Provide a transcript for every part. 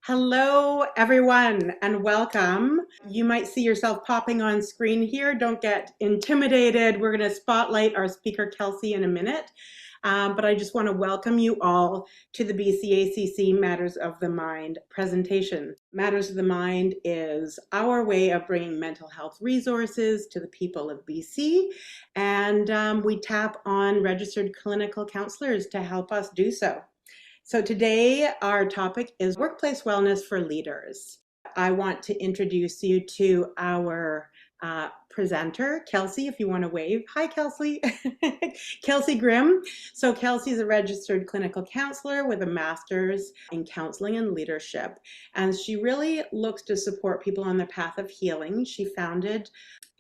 Hello, everyone, and welcome. You might see yourself popping on screen here. Don't get intimidated. We're going to spotlight our speaker, Kelsey, in a minute. But I just want to welcome you all to the BCACC Matters of the Mind presentation. Matters of the Mind is our way of bringing mental health resources to the people of BC, and we tap on registered clinical counselors to help us do so. So today our topic is workplace wellness for leaders. I want to introduce you to our presenter, Kelsey, if you want to wave. Hi, Kelsey. Kelsey Grimm. So Kelsey is a registered clinical counselor with a master's in counseling and leadership. And she really looks to support people on their path of healing. She founded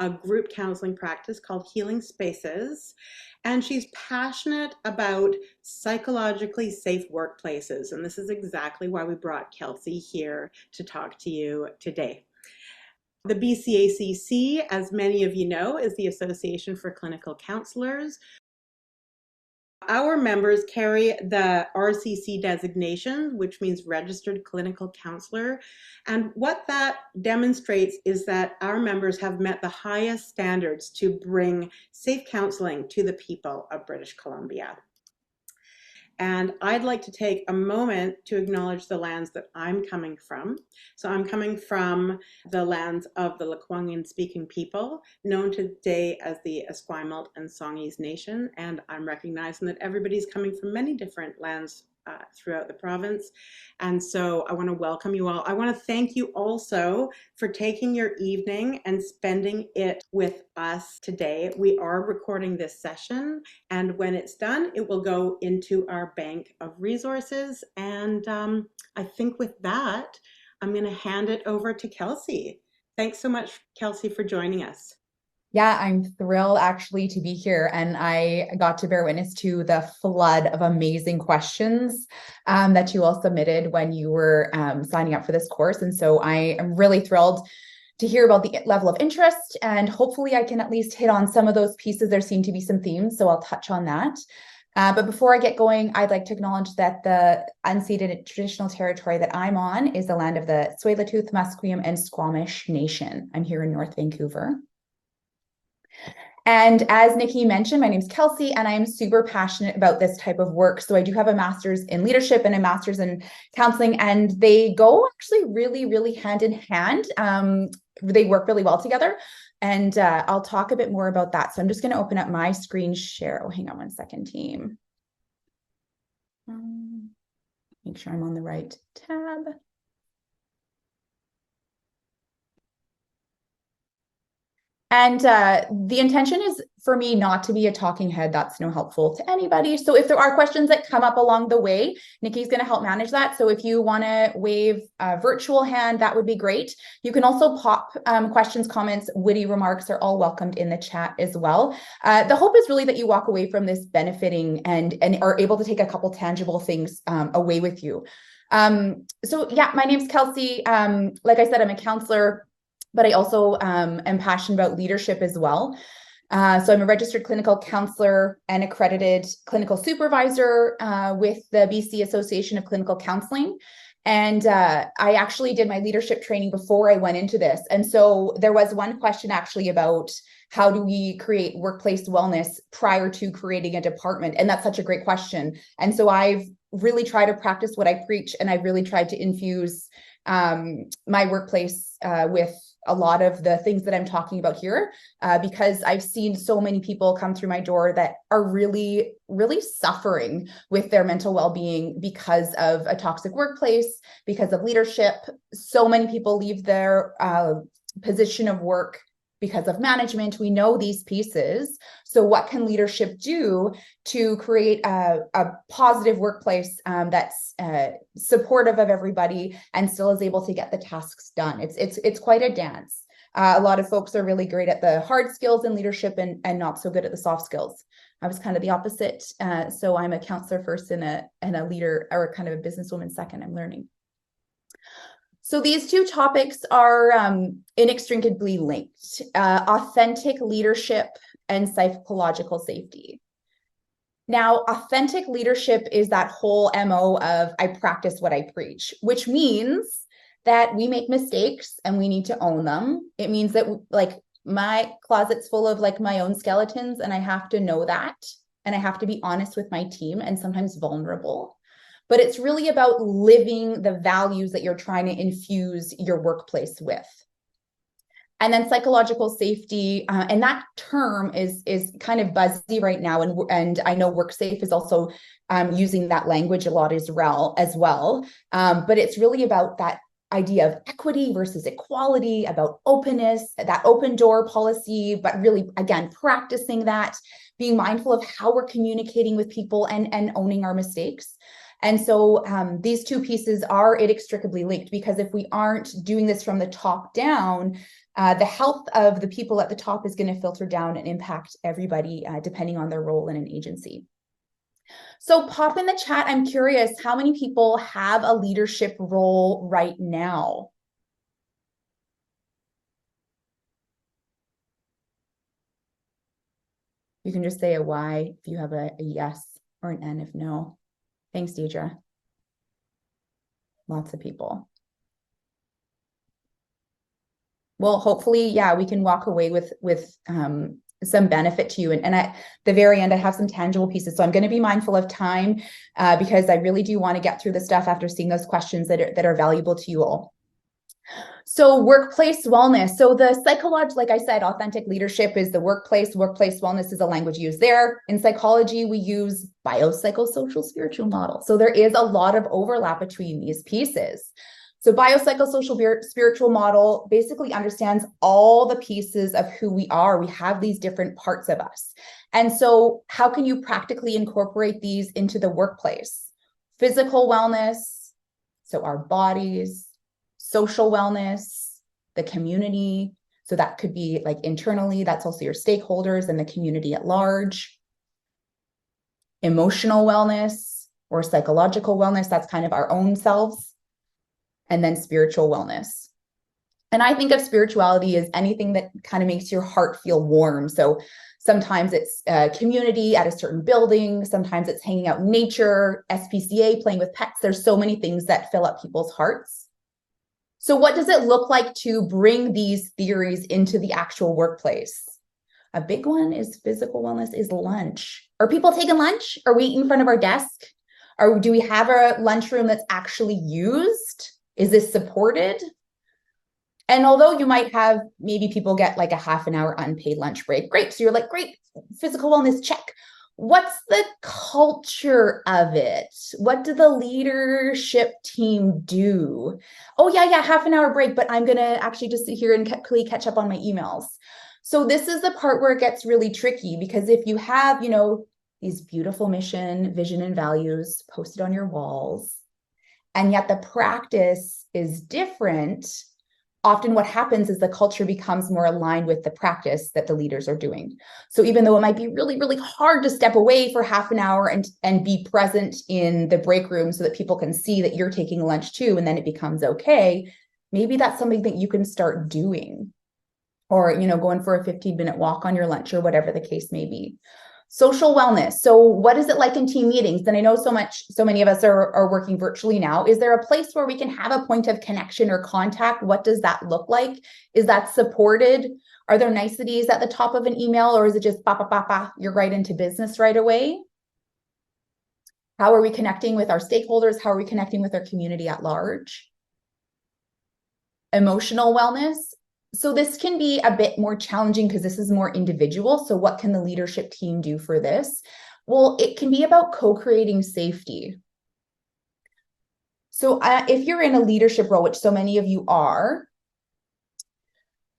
a group counseling practice called Healing Spaces. And she's passionate about psychologically safe workplaces. And this is exactly why we brought Kelsey here to talk to you today. The BCACC, as many of you know, is the Association for Clinical Counselors. Our members carry the RCC designation, which means Registered Clinical Counselor. And what that demonstrates is that our members have met the highest standards to bring safe counseling to the people of British Columbia. And I'd like to take a moment to acknowledge the lands that I'm coming from. So I'm coming from the lands of the Lekwungen speaking people, known today as the Esquimalt and Songhees Nation. And I'm recognizing that everybody's coming from many different lands throughout the province. And so I want to welcome you all. I want to thank you also for taking your evening and spending it with us today. We are recording this session, and when it's done, it will go into our bank of resources. And I think with that, I'm going to hand it over to Kelsey. Thanks so much, Kelsey, for joining us. Yeah, I'm thrilled actually to be here, and I got to bear witness to the flood of amazing questions that you all submitted when you were signing up for this course. And so I am really thrilled to hear about the level of interest, and hopefully I can at least hit on some of those pieces. There seem to be some themes, so I'll touch on that. But before I get going, I'd like to acknowledge that the unceded traditional territory that I'm on is the land of the Tsleil-Waututh, Musqueam, and Squamish Nation. I'm here in North Vancouver. And as Nikki mentioned, my name's Kelsey, and I'm super passionate about this type of work. So I do have a master's in leadership and a master's in counseling, and they go actually really, really hand in hand. They work really well together. And I'll talk a bit more about that. So I'm just going to open up my screen share. Oh, hang on one second, team. Make sure I'm on the right tab. And the intention is for me not to be a talking head. That's no helpful to anybody. So if there are questions that come up along the way, Nikki's going to help manage that. So if you want to wave a virtual hand, that would be great. You can also pop questions, comments, witty remarks are all welcomed in the chat as well. The hope is really that you walk away from this benefiting and are able to take a couple tangible things away with you. So yeah, my name's Kelsey. Like I said, I'm a counselor, but I also am passionate about leadership as well. So I'm a registered clinical counselor and accredited clinical supervisor with the BC Association of Clinical Counselling. And I actually did my leadership training before I went into this. And so there was one question actually about how do we create workplace wellness prior to creating a department? And that's such a great question. And so I've really tried to practice what I preach, and I've really tried to infuse my workplace with a lot of the things that I'm talking about here, because I've seen so many people come through my door that are really, really suffering with their mental well-being because of a toxic workplace, because of leadership. So many people leave their position of work because of management. We know these pieces. So what can leadership do to create a positive workplace that's supportive of everybody and still is able to get the tasks done? It's quite a dance. A lot of folks are really great at the hard skills in leadership and not so good at the soft skills. I was kind of the opposite. So I'm a counselor first and a leader, or kind of a businesswoman second. I'm learning. So these two topics are inextricably linked: authentic leadership and psychological safety. Now, authentic leadership is that whole MO of I practice what I preach, which means that we make mistakes and we need to own them. It means that like my closet's full of like my own skeletons, and I have to know that. And I have to be honest with my team and sometimes vulnerable. But it's really about living the values that you're trying to infuse your workplace with. And then psychological safety, and that term is kind of buzzy right now. And I know WorkSafe is also using that language a lot as well. But it's really about that idea of equity versus equality, about openness, that open door policy, but really, again, practicing that, being mindful of how we're communicating with people and owning our mistakes. And so these two pieces are inextricably linked, because if we aren't doing this from the top down, the health of the people at the top is going to filter down and impact everybody depending on their role in an agency. So pop in the chat. I'm curious, how many people have a leadership role right now? You can just say a Y if you have a yes, or an N if no. Thanks, Deidre. Lots of people. Well, hopefully, yeah, we can walk away with some benefit to you. And at the very end, I have some tangible pieces. So I'm going to be mindful of time because I really do want to get through the stuff after seeing those questions that are valuable to you all. So workplace wellness. So the psychological, like I said, authentic leadership is the workplace. Workplace wellness is a language used there. In psychology, we use biopsychosocial spiritual model. So there is a lot of overlap between these pieces. So biopsychosocial spiritual model basically understands all the pieces of who we are. We have these different parts of us. And so how can you practically incorporate these into the workplace? Physical wellness, so our bodies, social wellness, the community. So that could be like internally, that's also your stakeholders and the community at large. Emotional wellness or psychological wellness, that's kind of our own selves. And then spiritual wellness. And I think of spirituality as anything that kind of makes your heart feel warm. So sometimes it's a community at a certain building. Sometimes it's hanging out in nature, SPCA, playing with pets. There's so many things that fill up people's hearts. So what does it look like to bring these theories into the actual workplace? A big one is physical wellness is lunch. Are people taking lunch? Are we eating in front of our desk? Or do we have a lunchroom that's actually used? Is this supported? And although you might have, maybe people get like a half an hour unpaid lunch break. Great. So you're like, great, physical wellness, check. What's the culture of it? What do the leadership team do? Oh, yeah, half an hour break, but I'm going to actually just sit here and quickly catch up on my emails. So this is the part where it gets really tricky, because if you have, these beautiful mission, vision, and values posted on your walls, and yet the practice is different, often what happens is the culture becomes more aligned with the practice that the leaders are doing. So even though it might be really, really hard to step away for half an hour and be present in the break room so that people can see that you're taking lunch too, and then it becomes okay, maybe that's something that you can start doing. Or, going for a 15-minute walk on your lunch, or whatever the case may be. Social wellness. So what is it like in team meetings? And I know so many of us are working virtually now. Is there a place where we can have a point of connection or contact? What does that look like? Is that supported? Are there niceties at the top of an email, or is it just you're right into business right away? How are we connecting with our stakeholders? How are we connecting with our community at large? Emotional wellness. So this can be a bit more challenging because this is more individual. So what can the leadership team do for this? Well, it can be about co-creating safety. So if you're in a leadership role, which so many of you are,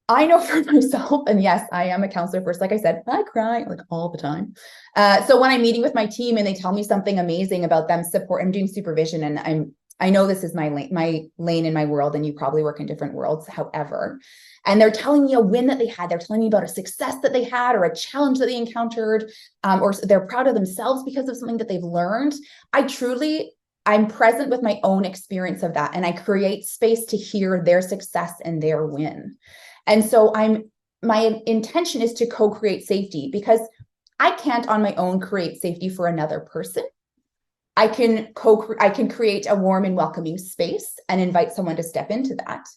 I know for myself, and yes, I am a counselor first, like I said, I cry like all the time. So when I'm meeting with my team and they tell me something amazing about them I'm doing supervision, and I know this is my lane in my world, and you probably work in different worlds, however, and they're telling me a win that they had, they're telling me about a success that they had, or a challenge that they encountered, or they're proud of themselves because of something that they've learned. I'm present with my own experience of that, and I create space to hear their success and their win. And so my intention is to co-create safety, because I can't on my own create safety for another person. I can create a warm and welcoming space and invite someone to step into that.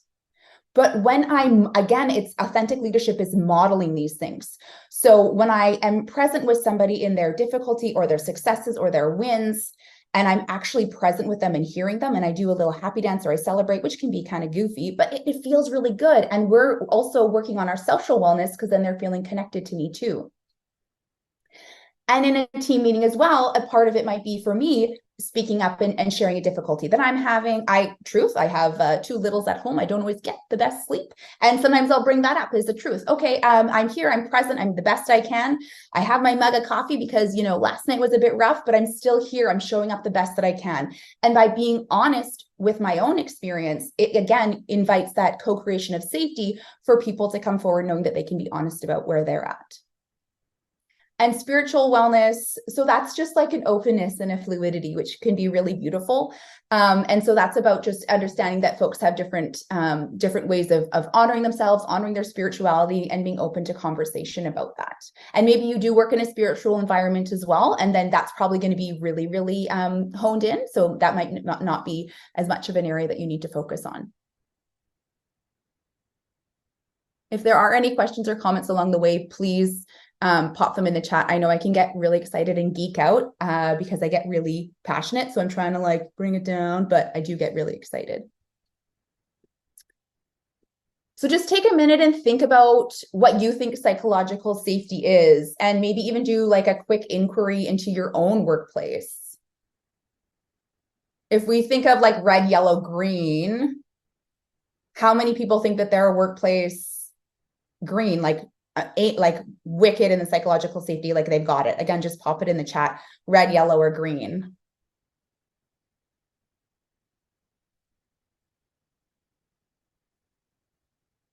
But when it's authentic leadership is modeling these things. So when I am present with somebody in their difficulty or their successes or their wins, and I'm actually present with them and hearing them, and I do a little happy dance or I celebrate, which can be kind of goofy, but it feels really good. And we're also working on our social wellness because then they're feeling connected to me too. And in a team meeting as well, a part of it might be for me speaking up and sharing a difficulty that I'm having. I have 2 littles at home. I don't always get the best sleep. And sometimes I'll bring that up as the truth. Okay, I'm here, I'm present, I'm the best I can. I have my mug of coffee because, last night was a bit rough, but I'm still here. I'm showing up the best that I can. And by being honest with my own experience, it again invites that co-creation of safety for people to come forward knowing that they can be honest about where they're at. And spiritual wellness, so that's just like an openness and a fluidity, which can be really beautiful. And so that's about just understanding that folks have different ways of honoring themselves, honoring their spirituality, and being open to conversation about that. And maybe you do work in a spiritual environment as well, and then that's probably going to be really, really honed in. So that might not be as much of an area that you need to focus on. If there are any questions or comments along the way, please pop them in the chat. I know I can get really excited and geek out because I get really passionate. So I'm trying to bring it down, but I do get really excited. So just take a minute and think about what you think psychological safety is, and maybe even do a quick inquiry into your own workplace. If we think of red, yellow, green, how many people think that their workplace green, wicked in the psychological safety, they've got it? Again, just pop it in the chat, red, yellow, or green.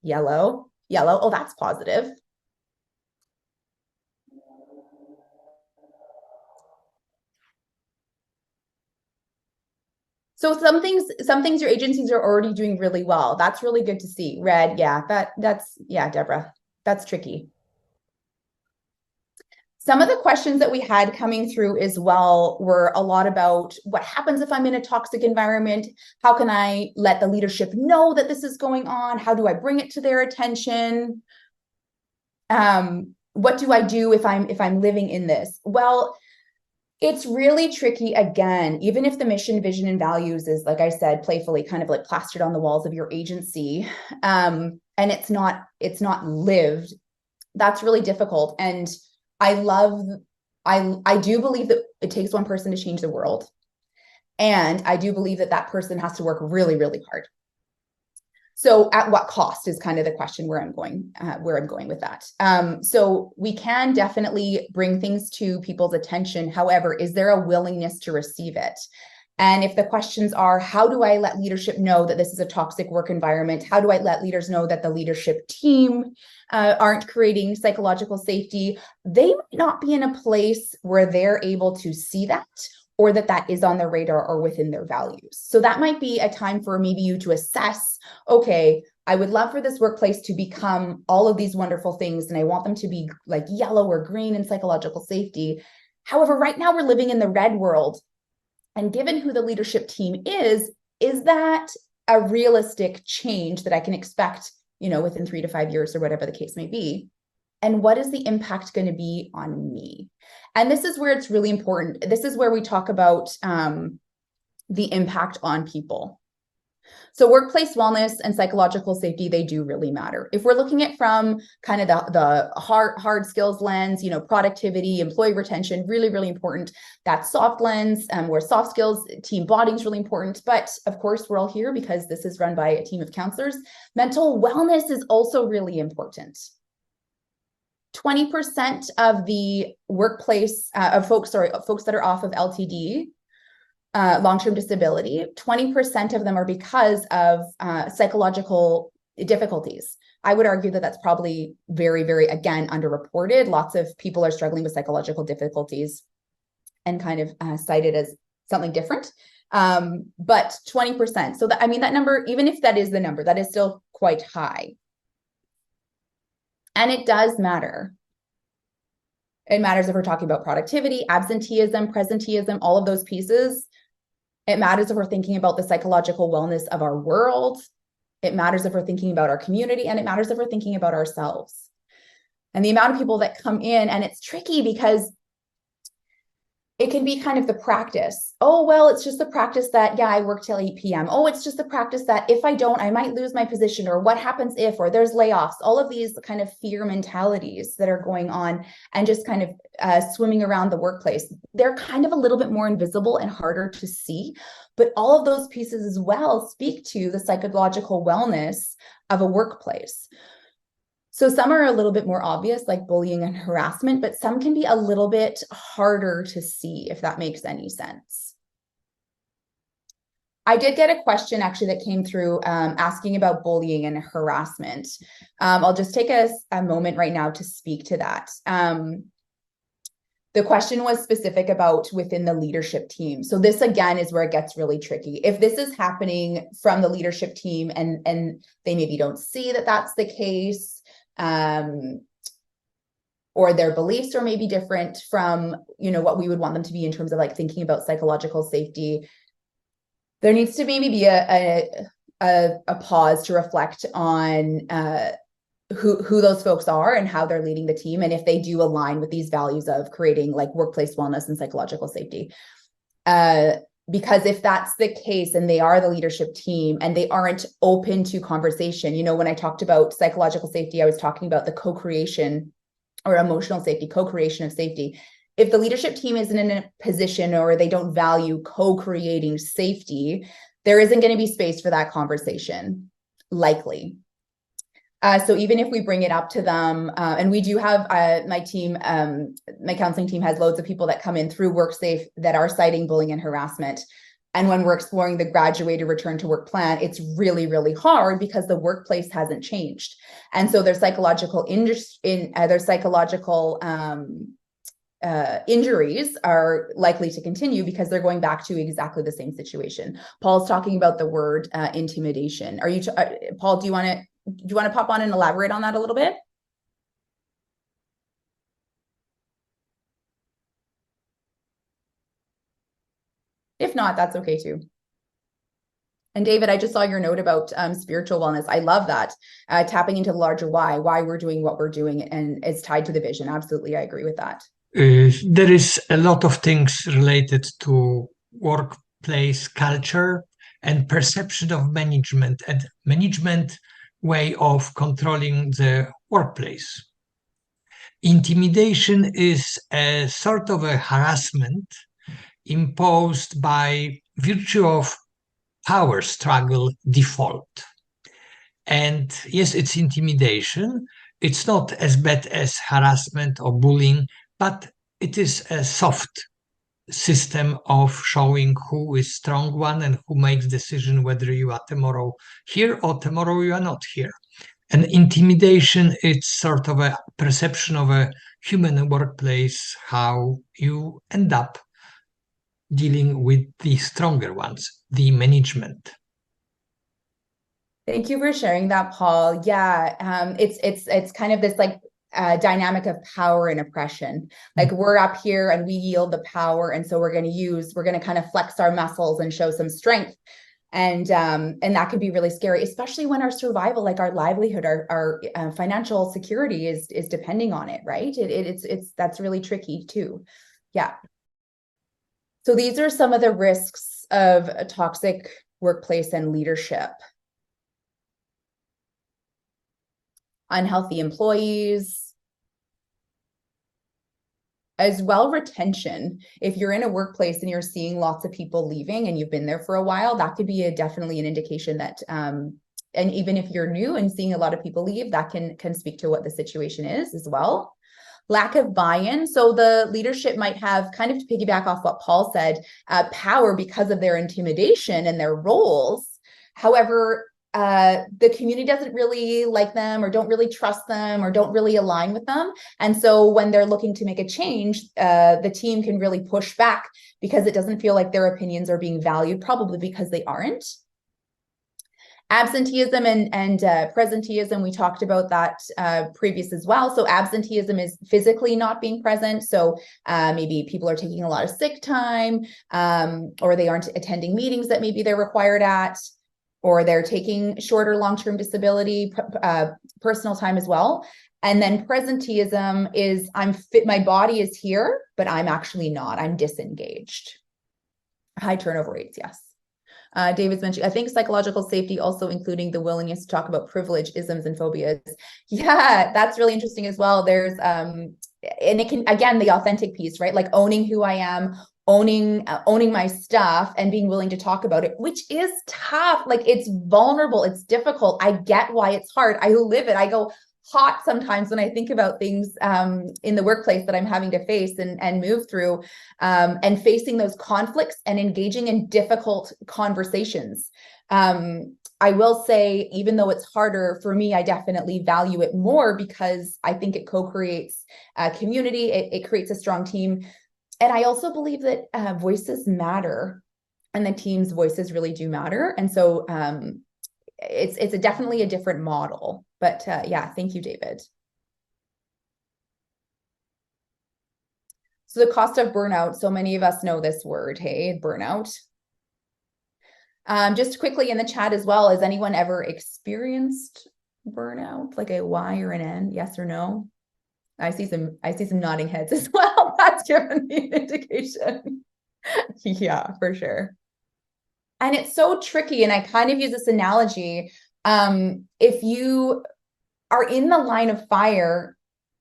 Yellow. Oh, that's positive. So some things your agencies are already doing really well. That's really good to see. Red, yeah, Deborah, that's tricky. Some of the questions that we had coming through as well were a lot about what happens if I'm in a toxic environment? How can I let the leadership know that this is going on? How do I bring it to their attention? What do I do if I'm living in this? Well, it's really tricky again, even if the mission, vision, and values is, like I said, playfully kind of plastered on the walls of your agency, and it's not lived. That's really difficult. And I do believe that it takes one person to change the world. And I do believe that person has to work really, really hard. So at what cost is kind of the question where I'm going with that. So we can definitely bring things to people's attention. However, is there a willingness to receive it? And if the questions are, how do I let leadership know that this is a toxic work environment? How do I let leaders know that the leadership team aren't creating psychological safety? They might not be in a place where they're able to see that, or that is on their radar or within their values. So that might be a time for maybe you to assess, okay, I would love for this workplace to become all of these wonderful things, and I want them to be yellow or green in psychological safety. However, right now we're living in the red world. And given who the leadership team is that a realistic change that I can expect, within 3 to 5 years or whatever the case may be? And what is the impact going to be on me? And this is where it's really important. This is where we talk about the impact on people. So workplace wellness and psychological safety, they do really matter. If we're looking at from kind of the hard skills lens, productivity, employee retention, really, really important. That soft lens, where soft skills, team bonding is really important. But of course, we're all here because this is run by a team of counselors. Mental wellness is also really important. 20% of the workplace of folks that are off of LTD, long-term disability, 20% of them are because of psychological difficulties. I would argue that that's probably very, very, again, underreported. Lots of people are struggling with psychological difficulties and kind of cited as something different. But 20%. So that number, even if that is the number, that is still quite high. And it does matter. It matters if we're talking about productivity, absenteeism, presenteeism, all of those pieces. It matters if we're thinking about the psychological wellness of our world. It matters if we're thinking about our community, and it matters if we're thinking about ourselves. And the amount of people that come in, and it's tricky because it can be kind of the practice. Oh, well, it's just the practice that, yeah, I work till 8 p.m. Oh, it's just the practice that if I don't, I might lose my position, or what happens if, or there's layoffs, all of these kind of fear mentalities that are going on and just kind of swimming around the workplace. They're kind of a little bit more invisible and harder to see, but all of those pieces as well speak to the psychological wellness of a workplace. So some are a little bit more obvious, like bullying and harassment, but some can be a little bit harder to see, if that makes any sense. I did get a question actually that came through asking about bullying and harassment. I'll just take a moment right now to speak to that. The question was specific about within the leadership team. So this again is where it gets really tricky. If this is happening from the leadership team and they maybe don't see that that's the case, or their beliefs are maybe different from, what we would want them to be in terms of like thinking about psychological safety, there needs to maybe be a pause to reflect on who those folks are and how they're leading the team, and if they do align with these values of creating like workplace wellness and psychological safety. Because if that's the case and they are the leadership team and they aren't open to conversation, when I talked about psychological safety, I was talking about the co-creation or emotional safety, co-creation of safety. If the leadership team isn't in a position or they don't value co-creating safety, there isn't going to be space for that conversation, likely. So even if we bring it up to them, and we do have my team, my counseling team has loads of people that come in through WorkSafe that are citing bullying and harassment. And when we're exploring the graduated return to work plan, it's really, really hard because the workplace hasn't changed. And so their psychological injuries are likely to continue because they're going back to exactly the same situation. Paul's talking about the word intimidation. Paul, do you want to pop on and elaborate on that a little bit? If not, that's okay too. And David, I just saw your note about spiritual wellness. I love that. Tapping into the larger why we're doing what we're doing, and it's tied to the vision. Absolutely, I agree with that. There is a lot of things related to workplace culture and perception of management and management way of controlling the workplace. Intimidation is a sort of a harassment imposed by virtue of power struggle default. And yes, it's intimidation. It's not as bad as harassment or bullying, but it is a soft system of showing who is strong one and who makes decision whether you are tomorrow here or tomorrow you are not here. And intimidation, it's sort of a perception of a human workplace, how you end up dealing with the stronger ones, the management. Thank you for sharing that, Paul. Yeah, it's kind of this like dynamic of power and oppression. Like we're up here and we yield the power, and so we're going to kind of flex our muscles and show some strength, and that could be really scary, especially when our survival, like our livelihood, our financial security is depending on it, right? That's really tricky too. Yeah. So these are some of the risks of a toxic workplace and leadership. Unhealthy employees, as well retention. If you're in a workplace and you're seeing lots of people leaving and you've been there for a while, that could be definitely an indication that, and even if you're new and seeing a lot of people leave, that can speak to what the situation is as well. Lack of buy-in. So the leadership might have, kind of to piggyback off what Paul said, power because of their intimidation and their roles. However, the community doesn't really like them or don't really trust them or don't really align with them. And so when they're looking to make a change, the team can really push back because it doesn't feel like their opinions are being valued, probably because they aren't. Absenteeism and presenteeism, we talked about that previous as well. So absenteeism is physically not being present. So maybe people are taking a lot of sick time, or they aren't attending meetings that maybe they're required at, or they're taking short or long-term disability, personal time as well. And then presenteeism is I'm fit, my body is here, but I'm actually not, I'm disengaged. High turnover rates, yes. David's mentioned, I think psychological safety also including the willingness to talk about privilege, isms, and phobias. Yeah, that's really interesting as well. There's, and it can, again, the authentic piece, right? Like owning who I am, owning my stuff and being willing to talk about it, which is tough. Like it's vulnerable, it's difficult. I get why it's hard. I live it. I go hot sometimes when I think about things in the workplace that I'm having to face and move through, and facing those conflicts and engaging in difficult conversations. I will say, even though it's harder for me, I definitely value it more because I think it co-creates a community. It creates a strong team. And I also believe that voices matter, and the team's voices really do matter. And so it's definitely a different model. But yeah, thank you, David. So the cost of burnout. So many of us know this word, hey, burnout. Just quickly in the chat as well, has anyone ever experienced burnout, like a Y or an N, yes or no? I see some nodding heads as well. That's giving me an indication. Yeah, for sure. And it's so tricky. And I kind of use this analogy. If you are in the line of fire,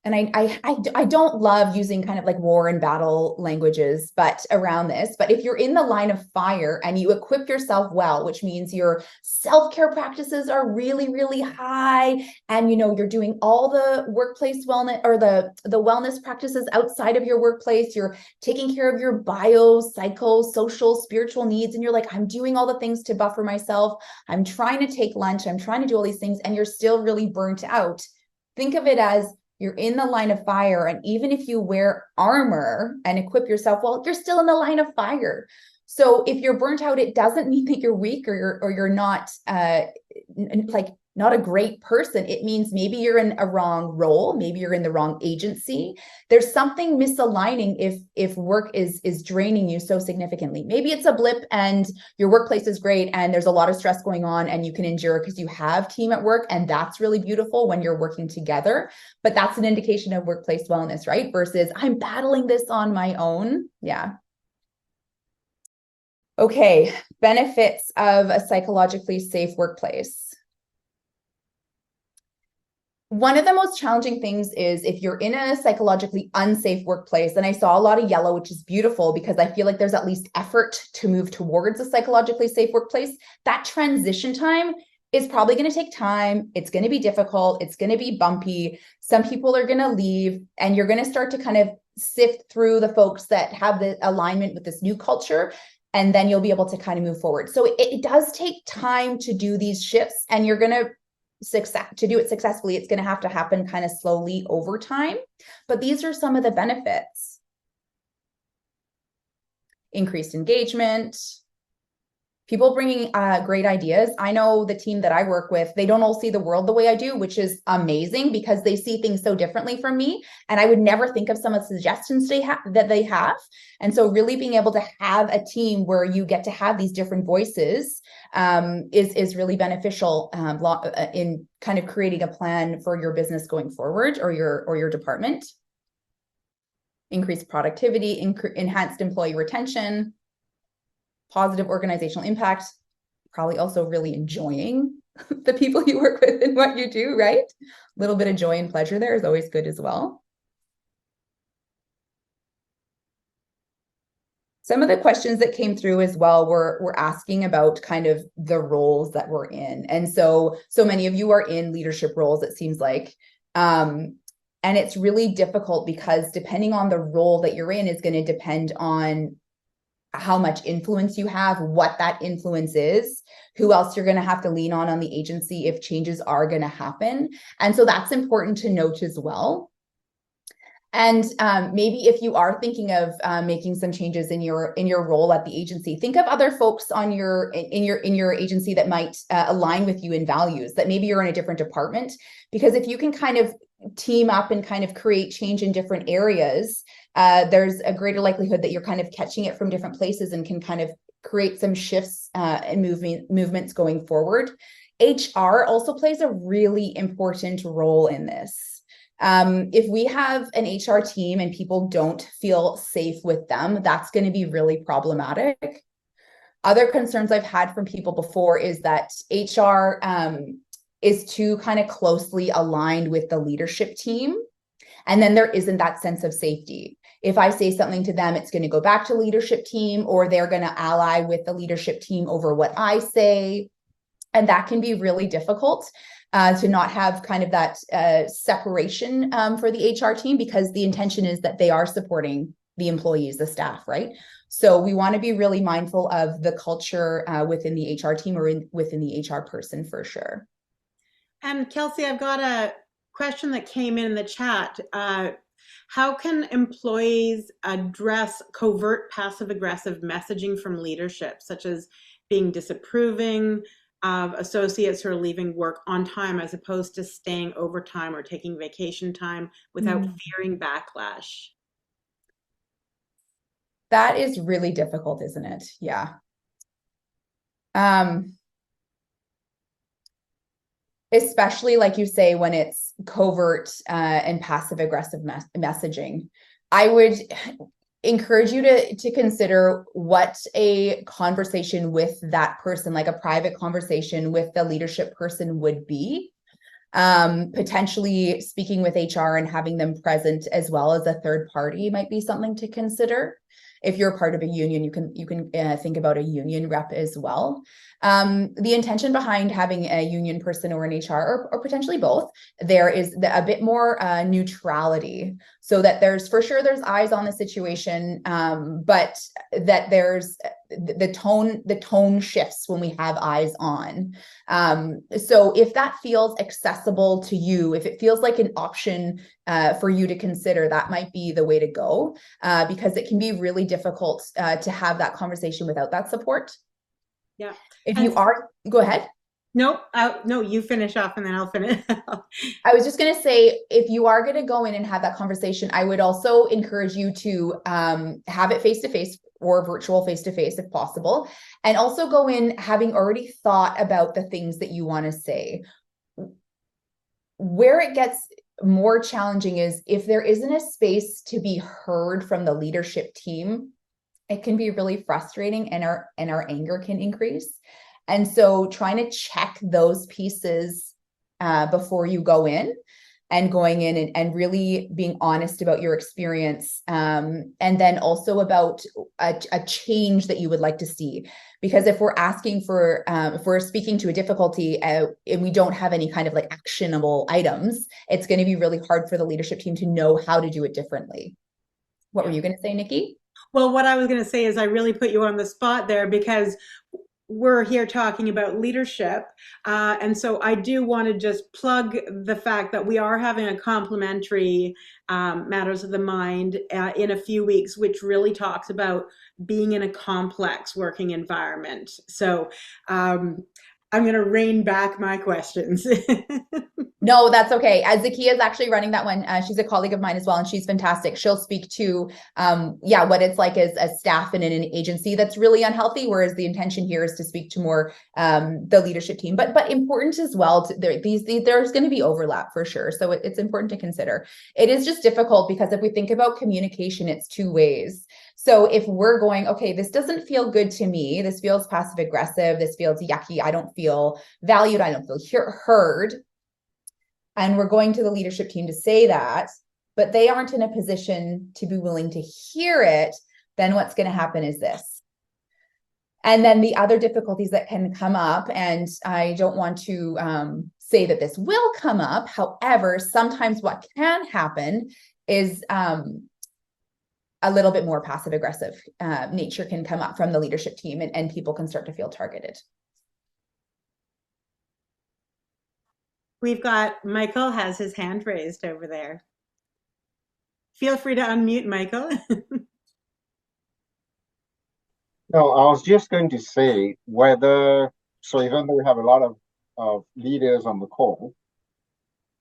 and I don't love using kind of like war and battle languages, but around this, but if you're in the line of fire and you equip yourself well, which means your self-care practices are really, really high, and you're doing all the workplace wellness or the wellness practices outside of your workplace, you're taking care of your bio, psycho, social, spiritual needs, and you're like, I'm doing all the things to buffer myself, I'm trying to take lunch, I'm trying to do all these things, and you're still really burnt out. Think of it as you're in the line of fire, and even if you wear armor and equip yourself well, you're still in the line of fire. So if you're burnt out, it doesn't mean that you're weak or you're not not a great person. It means maybe you're in a wrong role, maybe you're in the wrong agency. There's something misaligning if work is draining you so significantly. Maybe it's a blip and your workplace is great and there's a lot of stress going on and you can endure because you have team at work, and that's really beautiful when you're working together. But that's an indication of workplace wellness, right? Versus I'm battling this on my own. Yeah. Okay, benefits of a psychologically safe workplace. One of the most challenging things is if you're in a psychologically unsafe workplace, and I saw a lot of yellow, which is beautiful because I feel like there's at least effort to move towards a psychologically safe workplace, that transition time is probably going to take time. It's going to be difficult. It's going to be bumpy. Some people are going to leave, and you're going to start to kind of sift through the folks that have the alignment with this new culture, and then you'll be able to kind of move forward. So it does take time to do these shifts, and you're going to do it successfully. It's going to have to happen kind of slowly over time. But these are some of the benefits. Increased engagement, people bringing great ideas. I know the team that I work with, they don't all see the world the way I do, which is amazing because they see things so differently from me. And I would never think of some of the suggestions that they have. And so really being able to have a team where you get to have these different voices is really beneficial in kind of creating a plan for your business going forward, or your department. Increased productivity, enhanced employee retention, positive organizational impact, probably also really enjoying the people you work with and what you do, right? A little bit of joy and pleasure there is always good as well. Some of the questions that came through as well were asking about kind of the roles that we're in. And so many of you are in leadership roles, it seems like. And it's really difficult because depending on the role that you're in is going to depend on how much influence you have, what that influence is, who else you're going to have to lean on the agency if changes are going to happen. And so that's important to note as well. And maybe if you are thinking of making some changes in your role at the agency, think of other folks on your agency that might align with you in values, that maybe you're in a different department. Because if you can kind of team up and kind of create change in different areas, there's a greater likelihood that you're kind of catching it from different places and can kind of create some shifts and movements going forward. HR also plays a really important role in this. If we have an HR team and people don't feel safe with them, that's going to be really problematic. Other concerns I've had from people before is that HR is too kind of closely aligned with the leadership team. And then there isn't that sense of safety. If I say something to them, it's going to go back to leadership team, or they're going to ally with the leadership team over what I say. And that can be really difficult to not have kind of that separation for the HR team, because the intention is that they are supporting the employees, the staff, right? So we want to be really mindful of the culture within the HR team or within the HR person for sure. And Kelsey, I've got a question that came in the chat. How can employees address covert passive-aggressive messaging from leadership, such as being disapproving of associates who are leaving work on time as opposed to staying overtime or taking vacation time without fearing backlash? That is really difficult, isn't it? Yeah. Especially like you say, when it's covert and passive aggressive messaging. I would encourage you to consider what a conversation with that person, like a private conversation with the leadership person, would be. Potentially speaking with HR and having them present as well as a third party might be something to consider. If you're part of a union, you can think about a union rep as well. The intention behind having a union person or an HR, or potentially both, there is a bit more neutrality, so that there's eyes on the situation, but that there's the tone shifts when we have eyes on. So if that feels accessible to you, if it feels like an option for you to consider, that might be the way to go, because it can be really difficult to have that conversation without that support. Yeah. If you are, go ahead. Nope. No, you finish off and then I'll finish. I was just going to say, if you are going to go in and have that conversation, I would also encourage you to have it face-to-face or virtual face-to-face if possible. And also go in having already thought about the things that you want to say. Where it gets more challenging is if there isn't a space to be heard from the leadership team, it can be really frustrating, and our anger can increase. And so trying to check those pieces before you go in, and going in and really being honest about your experience, and then also about a change that you would like to see. Because if we're asking for, if we're speaking to a difficulty and we don't have any kind of like actionable items, it's going to be really hard for the leadership team to know how to do it differently. What were you going to say, Nikki? Well, what I was going to say is I really put you on the spot there, because we're here talking about leadership. And so I do want to just plug the fact that we are having a complimentary Matters of the Mind in a few weeks, which really talks about being in a complex working environment. So I'm going to rein back my questions. No, that's okay. Zakia is actually running that one. She's a colleague of mine as well, and she's fantastic. She'll speak to, what it's like as staff in an agency that's really unhealthy, whereas the intention here is to speak to more the leadership team. But important as well. There's going to be overlap for sure, so it's important to consider. It is just difficult because if we think about communication, it's two ways. So if we're going, okay, this doesn't feel good to me, this feels passive aggressive, this feels yucky, I don't feel valued, I don't feel heard. And we're going to the leadership team to say that, but they aren't in a position to be willing to hear it, then what's going to happen is this. And then the other difficulties that can come up, and I don't want to say that this will come up, however, sometimes what can happen is a little bit more passive aggressive nature can come up from the leadership team, and people can start to feel targeted. We've got Michael has his hand raised over there. Feel free to unmute, Michael. No, I was just going to say whether, so even though we have a lot of leaders on the call,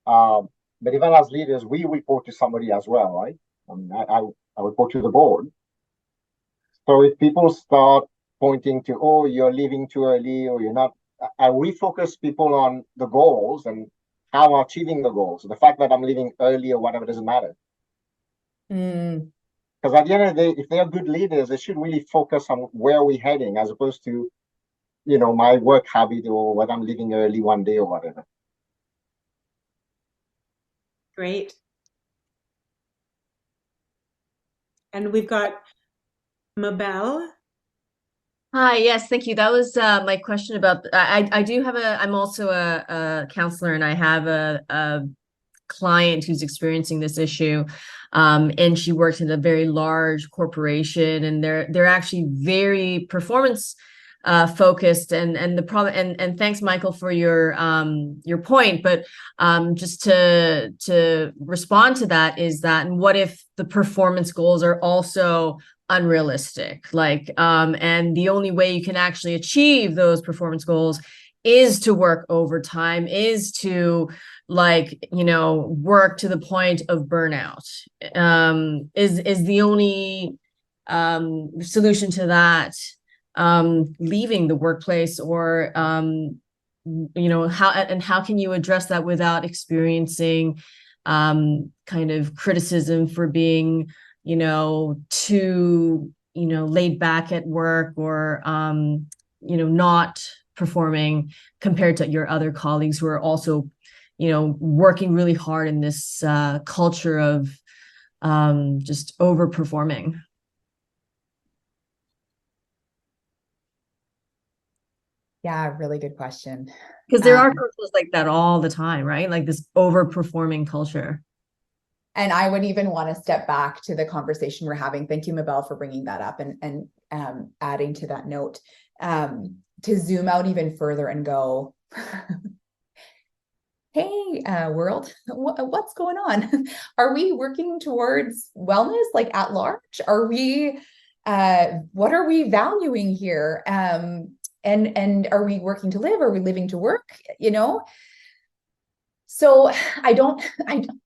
but even as leaders, we report to somebody as well, right? I report to the board. So if people start pointing to, oh, you're leaving too early or you're not, I refocus people on the goals and how I'm achieving the goals. The fact that I'm leaving early or whatever doesn't matter. Because at the end of the day, if they are good leaders, they should really focus on where we're heading as opposed to, my work habit or whether I'm leaving early one day or whatever. Great. And we've got Mabel. Hi, yes, thank you. That was my question about, I do have I'm also a counselor, and I have a client who's experiencing this issue. And she works in a very large corporation, and they're actually very performance focused, and the problem, and thanks, Michael, for your point, but just to respond to that is that, and what if the performance goals are also unrealistic, and the only way you can actually achieve those performance goals is to work overtime, is to work to the point of burnout, is the only solution to that, leaving the workplace, or how can you address that without experiencing kind of criticism for being too laid back at work, or not performing compared to your other colleagues who are also working really hard in this culture of just overperforming. Yeah, really good question. Because there are cultures like that all the time, right? Like this overperforming culture. And I would even want to step back to the conversation we're having. Thank you, Mabel, for bringing that up and adding to that note, to zoom out even further and go, hey, world, what's going on? Are we working towards wellness, like at large? Are we, what are we valuing here? And are we working to live? Are we living to work? So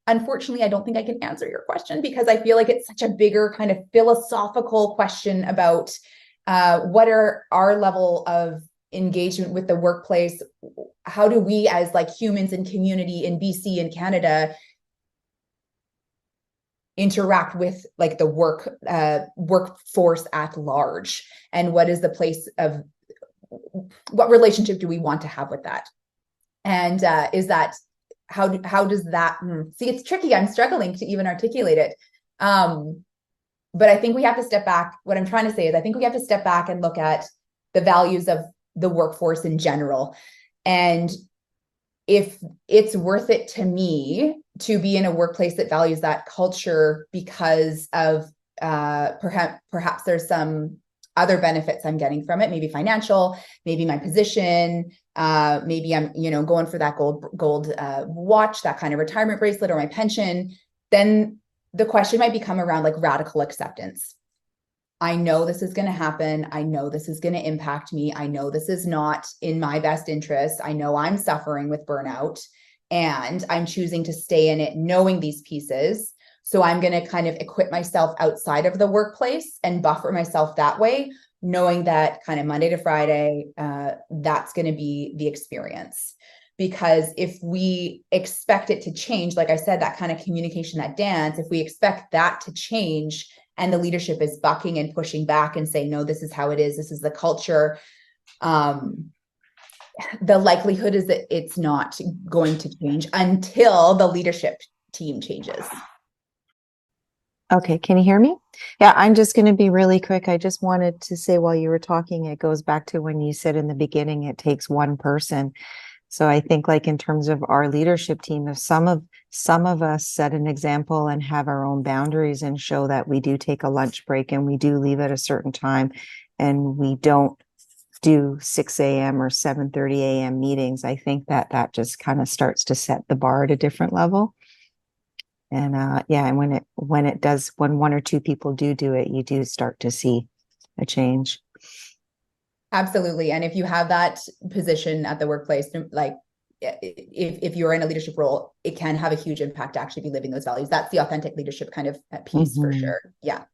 unfortunately, I don't think I can answer your question, because I feel like it's such a bigger kind of philosophical question about what are our level of engagement with the workplace. How do we as humans and community in BC and Canada interact with the workforce at large, and what is the place of, what relationship do we want to have with that? And is that, how does that, see, it's tricky. I'm struggling to even articulate it. But I think we have to step back. What I'm trying to say is I think we have to step back and look at the values of the workforce in general. And if it's worth it to me to be in a workplace that values that culture because of perhaps there's some other benefits I'm getting from it, maybe financial, maybe my position, maybe I'm, going for that gold watch, that kind of retirement bracelet, or my pension, then the question might become around radical acceptance. I know this is going to happen. I know this is going to impact me. I know this is not in my best interest. I know I'm suffering with burnout, and I'm choosing to stay in it knowing these pieces. So I'm going to kind of equip myself outside of the workplace and buffer myself that way, knowing that kind of Monday to Friday, that's going to be the experience. Because if we expect it to change, like I said, that kind of communication, that dance, if we expect that to change and the leadership is bucking and pushing back and saying, no, this is how it is, this is the culture, the likelihood is that it's not going to change until the leadership team changes. Okay, can you hear me? Yeah, I'm just going to be really quick. I just wanted to say, while you were talking, it goes back to when you said in the beginning, it takes one person. So I think in terms of our leadership team, if some of us set an example and have our own boundaries and show that we do take a lunch break and we do leave at a certain time and we don't do 6 a.m. or 7:30 a.m. meetings, I think that just kind of starts to set the bar at a different level. And yeah, and when one or two people do it, you do start to see a change. Absolutely. And if you have that position at the workplace, like if you're in a leadership role, it can have a huge impact to actually be living those values. That's the authentic leadership kind of piece for sure. Yeah.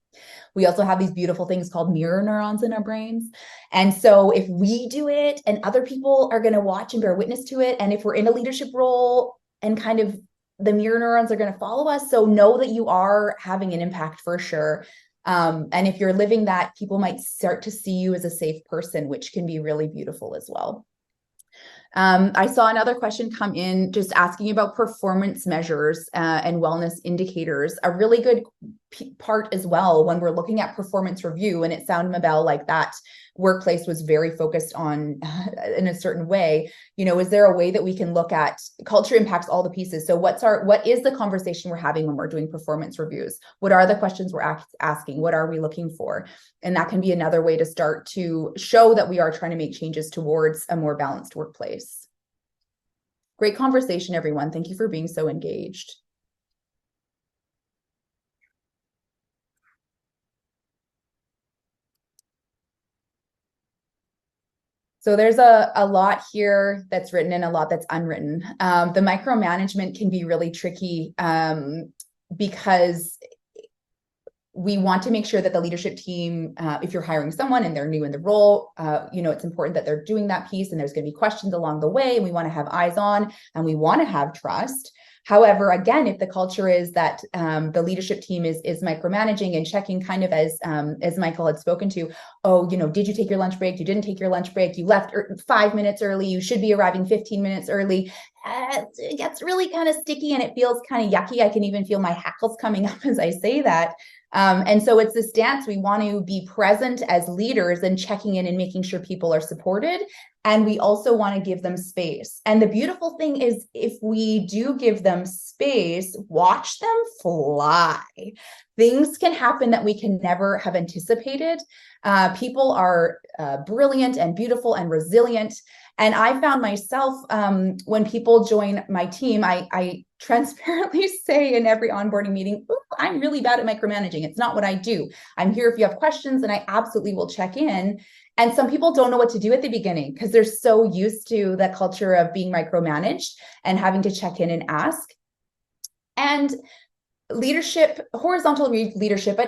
We also have these beautiful things called mirror neurons in our brains. And so if we do it and other people are going to watch and bear witness to it, and if we're in a leadership role and kind of the mirror neurons are going to follow us. So know that you are having an impact for sure. And if you're living that, people might start to see you as a safe person, which can be really beautiful as well. I saw another question come in just asking about performance measures and wellness indicators, a really good part as well when we're looking at performance review. And it sounded, Mabel, like that workplace was very focused on in a certain way. Is there a way that we can look at culture impacts all the pieces? So what is the conversation we're having when we're doing performance reviews? What are the questions we're asking? What are we looking for? And that can be another way to start to show that we are trying to make changes towards a more balanced workplace. Great conversation, everyone. Thank you for being so engaged. So there's a lot here that's written and a lot that's unwritten. The micromanagement can be really tricky because we want to make sure that the leadership team, if you're hiring someone and they're new in the role, it's important that they're doing that piece, and there's going to be questions along the way, and we want to have eyes on, and we want to have trust. However, again, if the culture is that the leadership team is micromanaging and checking, kind of as Michael had spoken to, did you take your lunch break? You didn't take your lunch break. You left 5 minutes early. You should be arriving 15 minutes early. It gets really kind of sticky and it feels kind of yucky. I can even feel my hackles coming up as I say that. And so it's this dance. We want to be present as leaders and checking in and making sure people are supported. And we also want to give them space. And the beautiful thing is, if we do give them space, watch them fly. Things can happen that we can never have anticipated. People are brilliant and beautiful and resilient. And I found myself, when people join my team, I transparently say in every onboarding meeting, I'm really bad at micromanaging. It's not what I do. I'm here if you have questions, and I absolutely will check in. And some people don't know what to do at the beginning because they're so used to the culture of being micromanaged and having to check in and ask. And leadership, horizontal leadership,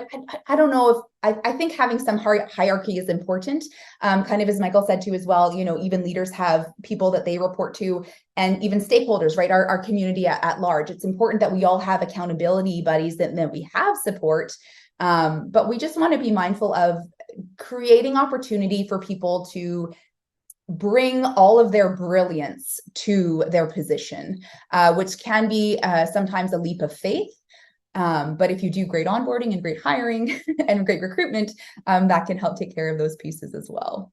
I don't know if, I think having some hierarchy is important. Kind of as Michael said too as well, even leaders have people that they report to, and even stakeholders, right? Our community at large. It's important that we all have accountability buddies, that we have support. But we just want to be mindful of creating opportunity for people to bring all of their brilliance to their position, which can be sometimes a leap of faith. But if you do great onboarding and great hiring and great recruitment, that can help take care of those pieces as well.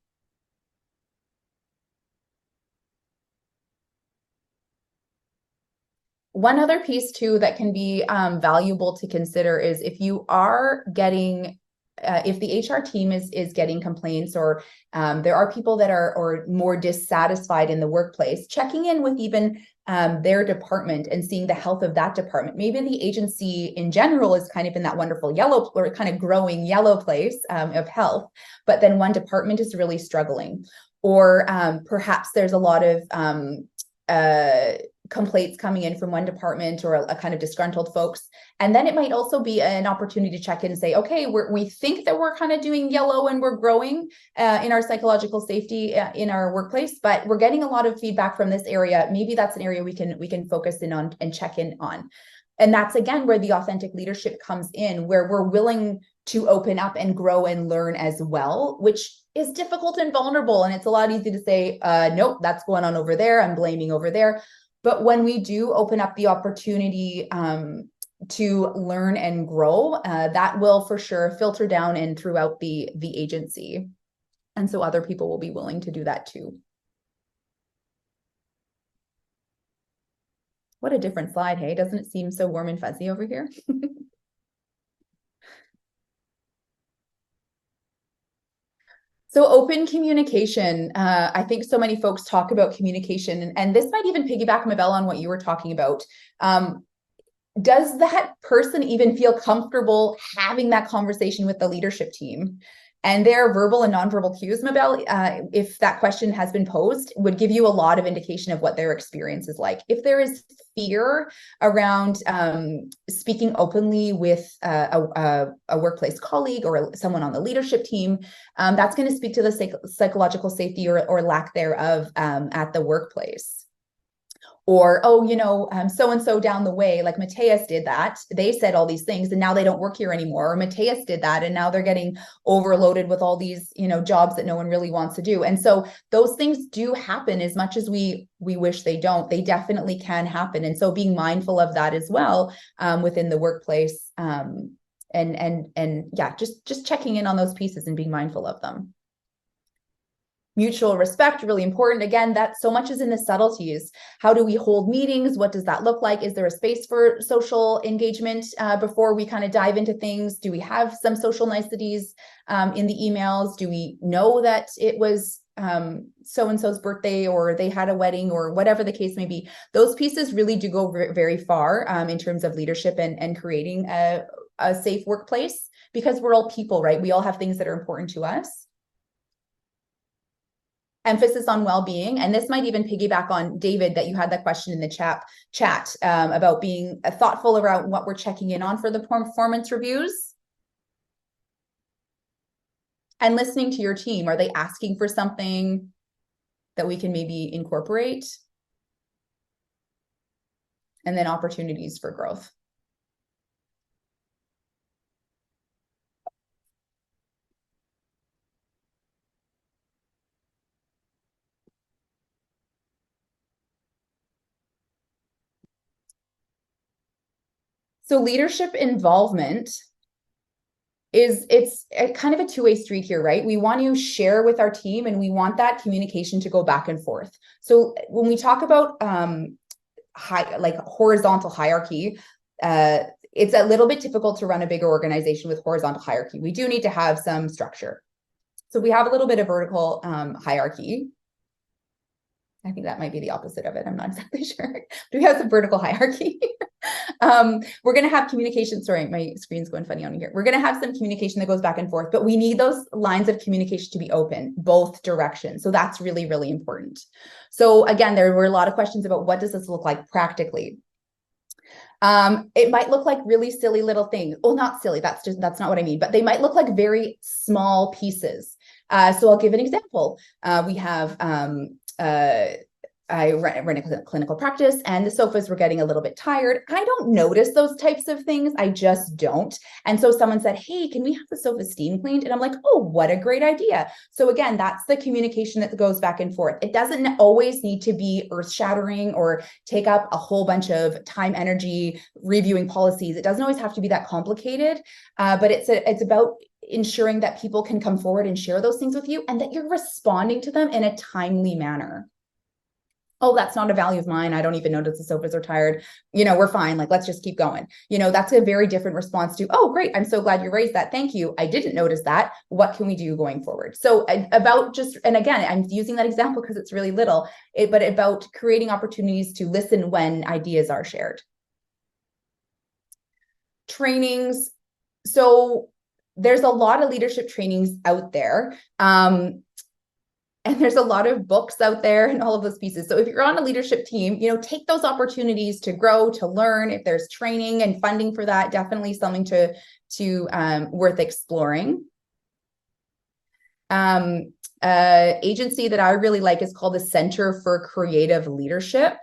One other piece too that can be valuable to consider is if you are getting if the HR team is getting complaints, or there are people that are more dissatisfied in the workplace, checking in with even their department and seeing the health of that department. Maybe the agency in general is kind of in that wonderful yellow, or kind of growing yellow place of health, but then one department is really struggling, or perhaps there's a lot of complaints coming in from one department, or a kind of disgruntled folks. And then it might also be an opportunity to check in and say, okay, we think that we're kind of doing yellow and we're growing in our psychological safety in our workplace, but we're getting a lot of feedback from this area. Maybe that's an area we can focus in on and check in on. And that's again where the authentic leadership comes in, where we're willing to open up and grow and learn as well, which is difficult and vulnerable. And it's a lot easier to say, nope, that's going on over there. I'm blaming over there. But when we do open up the opportunity to learn and grow, that will for sure filter down and throughout the agency. And so other people will be willing to do that too. What a different slide, hey? Doesn't it seem so warm and fuzzy over here? So open communication. I think so many folks talk about communication, and this might even piggyback, Mabel, on what you were talking about. does that person even feel comfortable having that conversation with the leadership team? And their verbal and nonverbal cues, Mabel, if that question has been posed, would give you a lot of indication of what their experience is like. If there is fear around speaking openly with a workplace colleague or someone on the leadership team, that's going to speak to the psychological safety or lack thereof at the workplace. Or, oh, so-and-so down the way, like Matthias did that. They said all these things and now they don't work here anymore. Or Matthias did that and now they're getting overloaded with all these, jobs that no one really wants to do. And so those things do happen as much as we wish they don't. They definitely can happen. And so being mindful of that as well within the workplace and yeah, just checking in on those pieces and being mindful of them. Mutual respect, really important. Again, that so much is in the subtleties. How do we hold meetings? What does that look like? Is there a space for social engagement before we kind of dive into things? Do we have some social niceties in the emails? Do we know that it was so-and-so's birthday or they had a wedding or whatever the case may be? Those pieces really do go very far in terms of leadership and creating a safe workplace, because we're all people, right? We all have things that are important to us. Emphasis on well-being, and this might even piggyback on David, that you had that question in the chat about being thoughtful around what we're checking in on for the performance reviews. And listening to your team. Are they asking for something that we can maybe incorporate? And then opportunities for growth. So leadership involvement it's kind of a two-way street here, right? We want to share with our team and we want that communication to go back and forth. So when we talk about horizontal hierarchy, it's a little bit difficult to run a bigger organization with horizontal hierarchy. We do need to have some structure. So we have a little bit of vertical hierarchy. I think that might be the opposite of it. I'm not exactly sure. Do we have some vertical hierarchy? We're going to have communication. Sorry, my screen's going funny on here. We're going to have some communication that goes back and forth, but we need those lines of communication to be open, both directions. So that's really, really important. So again, there were a lot of questions about what does this look like practically? It might look like really silly little things. Well, not silly. That's not what I mean, but they might look like very small pieces. So I'll give an example. We have, I ran a clinical practice and the sofas were getting a little bit tired. I don't notice those types of things. I just don't. And so someone said, hey, can we have the sofa steam cleaned? And I'm like, oh, what a great idea. So again, that's the communication that goes back and forth. It doesn't always need to be earth shattering or take up a whole bunch of time, energy, reviewing policies. It doesn't always have to be that complicated, but it's about ensuring that people can come forward and share those things with you and that you're responding to them in a timely manner. Oh, that's not a value of mine. I don't even notice the sofas are tired. We're fine. Like, let's just keep going. That's a very different response to, oh, great. I'm so glad you raised that. Thank you. I didn't notice that. What can we do going forward? So and again, I'm using that example because it's really little, but about creating opportunities to listen when ideas are shared. Trainings. So there's a lot of leadership trainings out there. And there's a lot of books out there and all of those pieces. So if you're on a leadership team, take those opportunities to grow, to learn. If there's training and funding for that, definitely something to worth exploring. Agency that I really like is called the Center for Creative Leadership.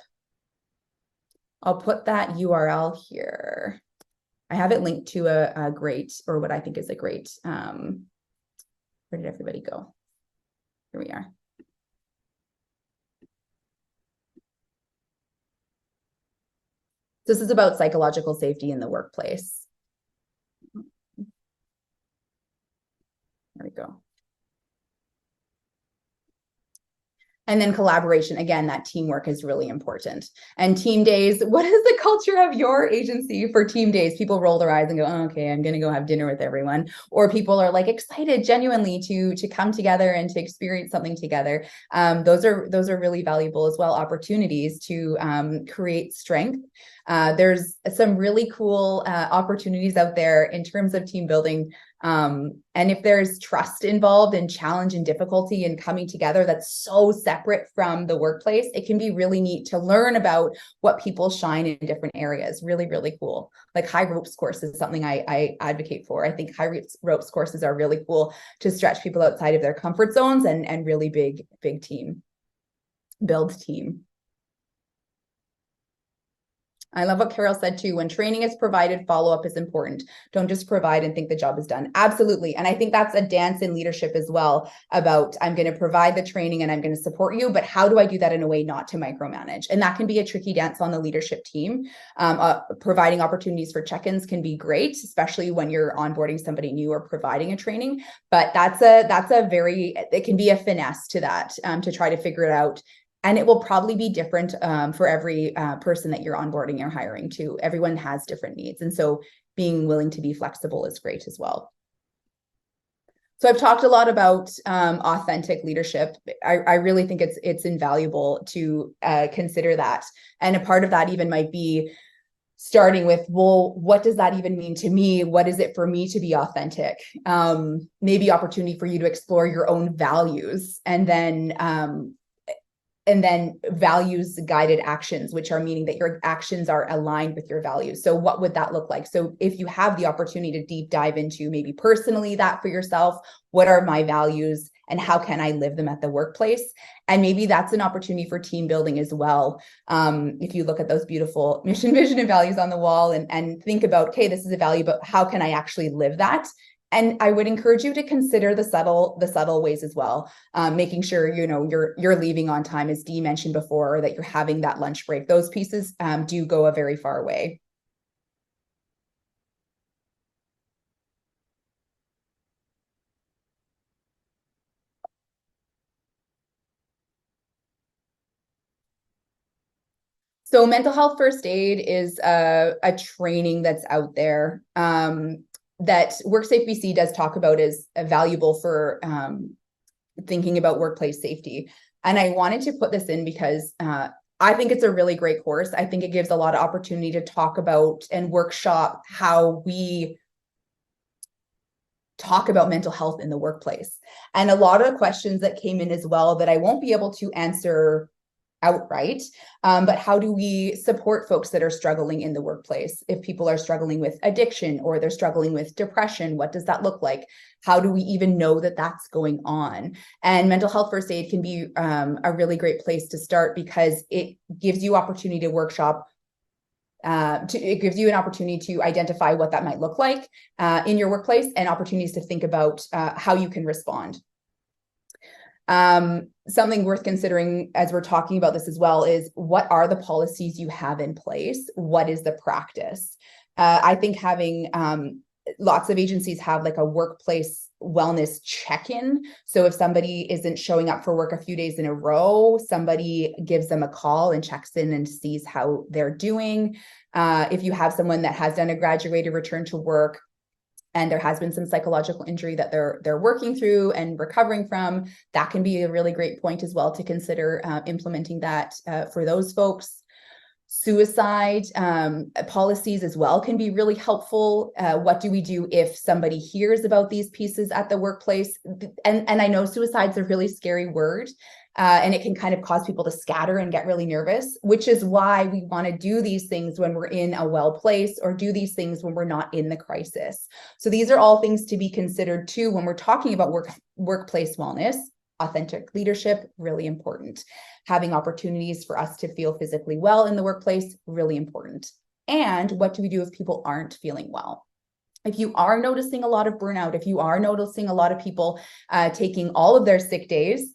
I'll put that URL here. I have it linked to a great, or what I think is a great, where did everybody go? Here we are. This is about psychological safety in the workplace. There we go. And then collaboration, again, that teamwork is really important. And team days, what is the culture of your agency for team days? People roll their eyes and go, oh, okay, I'm going to go have dinner with everyone. Or people are like excited genuinely to come together and to experience something together. Those are really valuable as well, opportunities to create strength. There's some really cool opportunities out there in terms of team building. And if there's trust involved and challenge and difficulty in coming together, that's so separate from the workplace, it can be really neat to learn about what people shine in different areas. Really, really cool. Like high ropes course is something I advocate for. I think high ropes courses are really cool to stretch people outside of their comfort zones and really big team, build team. I love what Carol said too. When training is provided, follow-up is important. Don't just provide and think the job is done. Absolutely. And I think that's a dance in leadership as well, about I'm going to provide the training and I'm going to support you, but how do I do that in a way not to micromanage? And that can be a tricky dance on the leadership team. Providing opportunities for check-ins can be great, especially when you're onboarding somebody new or providing a training. But it can be a finesse to that, to try to figure it out. And it will probably be different for every person that you're onboarding or hiring too. Everyone has different needs. And so being willing to be flexible is great as well. So I've talked a lot about authentic leadership. I really think it's invaluable to consider that. And a part of that even might be starting with, well, what does that even mean to me? What is it for me to be authentic? Maybe opportunity for you to explore your own values, and then values guided actions, which are meaning that your actions are aligned with your values. So what would that look like? So if you have the opportunity to deep dive into maybe personally that for yourself, what are my values and how can I live them at the workplace? And maybe that's an opportunity for team building as well. If you look at those beautiful mission, vision, and values on the wall and think about, okay, this is a value, but how can I actually live that? And I would encourage you to consider the subtle ways as well, making sure you're leaving on time, as Dee mentioned before, or that you're having that lunch break. Those pieces do go a very far way. So mental health first aid is a training that's out there that WorkSafe BC does talk about as valuable for thinking about workplace safety. And I wanted to put this in because I think it's a really great course. I think it gives a lot of opportunity to talk about and workshop how we talk about mental health in the workplace. And a lot of the questions that came in as well that I won't be able to answer outright, but how do we support folks that are struggling in the workplace? If people are struggling with addiction or they're struggling with depression, what does that look like? How do we even know that that's going on? And mental health first aid can be a really great place to start, because it gives you opportunity to workshop. It gives you an opportunity to identify what that might look like in your workplace, and opportunities to think about how you can respond. Something worth considering as we're talking about this as well is, what are the policies you have in place? What is the practice? I think having lots of agencies have like a workplace wellness check-in. So if somebody isn't showing up for work a few days in a row, somebody gives them a call and checks in and sees how they're doing. If you have someone that has done a graduated return to work, and there has been some psychological injury that they're working through and recovering from, that can be a really great point as well to consider implementing that for those folks. Suicide policies as well can be really helpful. What do we do if somebody hears about these pieces at the workplace? And I know suicide's a really scary word, and it can kind of cause people to scatter and get really nervous, which is why we want to do these things when we're in a well place, or do these things when we're not in the crisis. So these are all things to be considered too when we're talking about workplace wellness. Authentic leadership, really important. Having opportunities for us to feel physically well in the workplace, really important. And what do we do if people aren't feeling well? If you are noticing a lot of burnout, if you are noticing a lot of people taking all of their sick days,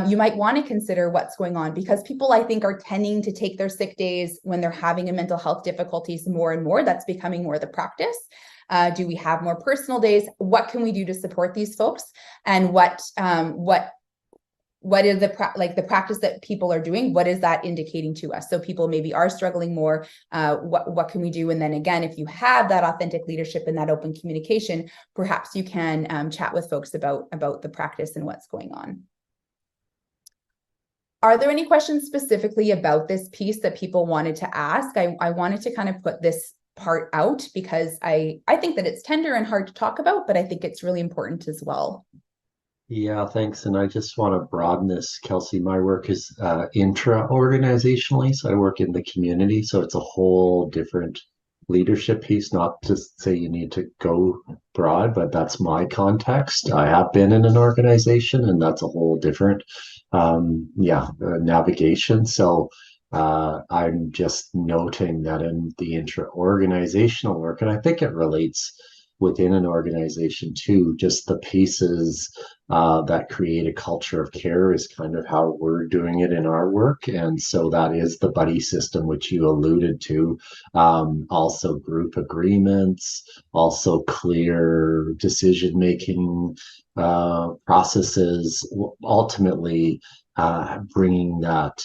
you might want to consider what's going on, because people, I think, are tending to take their sick days when they're having a mental health difficulties more and more. That's becoming more the practice. Do we have more personal days? What can we do to support these folks? And what is the practice that people are doing? What is that indicating to us? So people maybe are struggling more. What can we do? And then again, if you have that authentic leadership and that open communication, perhaps you can chat with folks about the practice and what's going on. Are there any questions specifically about this piece that people wanted to ask? I wanted to kind of put this part out because I think that it's tender and hard to talk about, but I think it's really important as well. Yeah, thanks. And I just want to broaden this, Kelsey. My work is intra-organizationally, so I work in the community. So it's a whole different leadership piece, not to say you need to go broad, but that's my context. I have been in an organization, and that's a whole different navigation. So I'm just noting that in the intra-organizational work, and I think it relates within an organization too, just the pieces that create a culture of care is kind of how we're doing it in our work. And so that is the buddy system, which you alluded to. Also group agreements, also clear decision-making processes, ultimately bringing that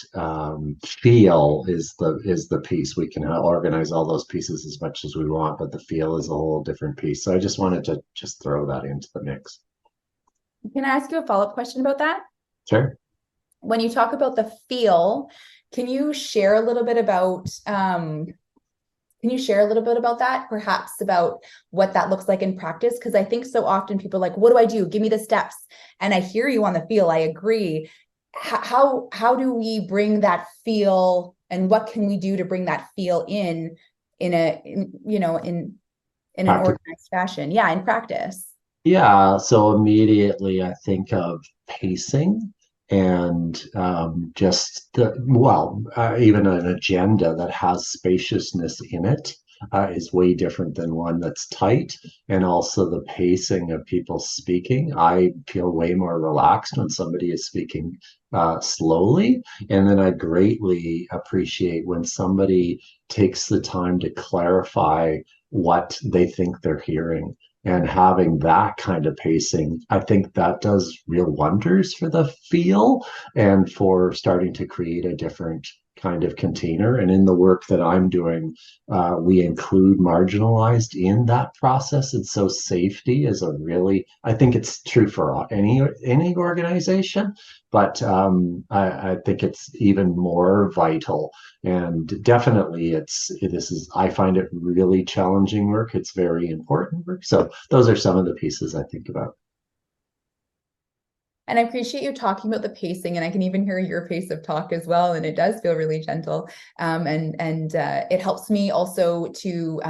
feel is the piece. We can organize all those pieces as much as we want, but the feel is a whole different piece. So I just wanted to just throw that into the mix. Can I ask you a follow-up question about that? Sure. When you talk about the feel, can you share a little bit about that, perhaps about what that looks like in practice? Because I think so often people are like, what do I do? Give me the steps. And I hear you on the feel. I agree. How do we bring that feel, and what can we do to bring that feel in an organized fashion? Yeah, in practice. Yeah, so immediately I think of pacing and even an agenda that has spaciousness in it is way different than one that's tight. And also the pacing of people speaking. I feel way more relaxed when somebody is speaking slowly. And then I greatly appreciate when somebody takes the time to clarify what they think they're hearing. And having that kind of pacing, I think that does real wonders for the feel and for starting to create a different kind of container. And in the work that I'm doing, we include marginalized in that process. And so safety is I think it's true for any organization, but I think it's even more vital. And definitely I find it really challenging work. It's very important work. So those are some of the pieces I think about. And I appreciate you talking about the pacing, and I can even hear your pace of talk as well. And it does feel really gentle. It helps me also to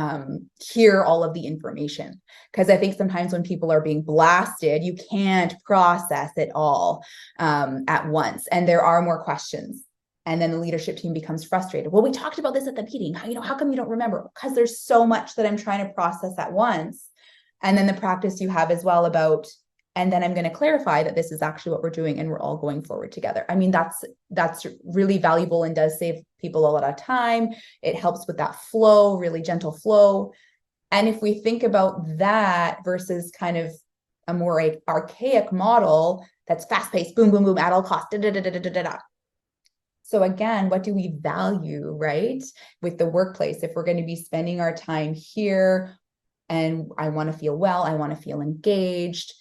hear all of the information, because I think sometimes when people are being blasted, you can't process it all at once. And there are more questions. And then the leadership team becomes frustrated. Well, we talked about this at the meeting. How come you don't remember? Because there's so much that I'm trying to process at once. And then the practice you have as well about, and then I'm going to clarify that this is actually what we're doing and we're all going forward together. I mean, that's really valuable and does save people a lot of time. It helps with that flow, really gentle flow. And if we think about that versus kind of a more archaic model that's fast-paced, boom, boom, boom, at all costs, da, da, da, da, da, da, da. So again, what do we value, right? With the workplace, if we're going to be spending our time here and I want to feel well, I want to feel engaged,